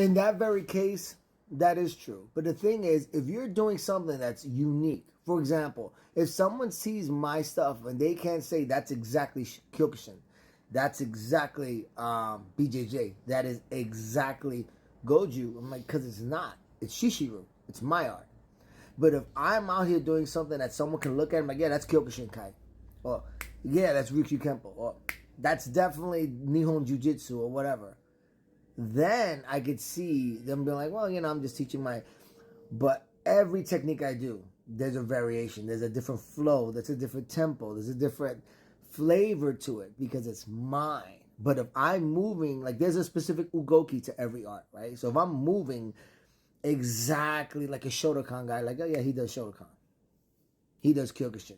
In that very case, that is true. But the thing is, if you're doing something that's unique, for example, if someone sees my stuff and they can't say that's exactly Kyokushin, that's exactly BJJ, that is exactly Goju, I'm like, because it's not. It's Shishiru. It's my art. But if I'm out here doing something that someone can look at and like, yeah, that's Kyokushin Kai. Or, yeah, that's Rikyu Kempo. Or, that's definitely Nihon Jiu-Jitsu or whatever. Then I could see them being like, well, I'm just teaching my... But every technique I do, there's a variation. There's a different flow. There's a different tempo. There's a different flavor to it because it's mine. But if I'm moving, like there's a specific ugoki to every art, right? So if I'm moving exactly like a Shotokan guy, like, oh yeah, he does Shotokan. He does Kyokushin.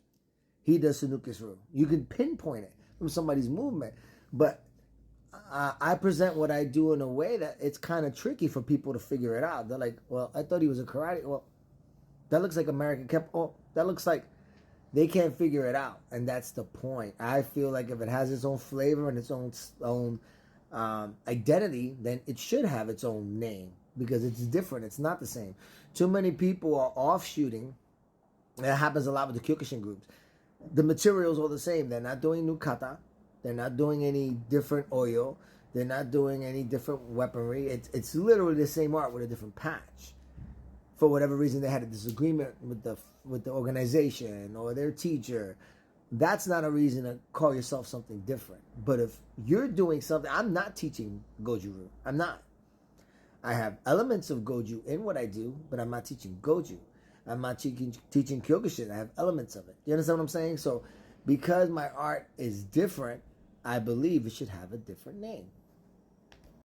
He does Sanukisru. You can pinpoint it from somebody's movement. But I present what I do in a way that it's kind of tricky for people to figure it out. They're like, well, I thought he was a karate. Well, that looks like American Kempo. Oh, that looks like... They can't figure it out, and that's the point. I feel like if it has its own flavor and its own identity, then it should have its own name because it's different. It's not the same. Too many people are offshooting. That happens a lot with the Kyokushin groups. The materials are the same. They're not doing new kata. They're not doing any different oil. They're not doing any different weaponry. It's literally the same art with a different patch. For whatever reason, they had a disagreement with the organization or their teacher. That's not a reason to call yourself something different. But if you're doing something, I'm not teaching Goju-Ryu. I'm not. I have elements of Goju in what I do, but I'm not teaching Goju. I'm not teaching Kyokushin. I have elements of it. You understand what I'm saying? So because my art is different, I believe it should have a different name.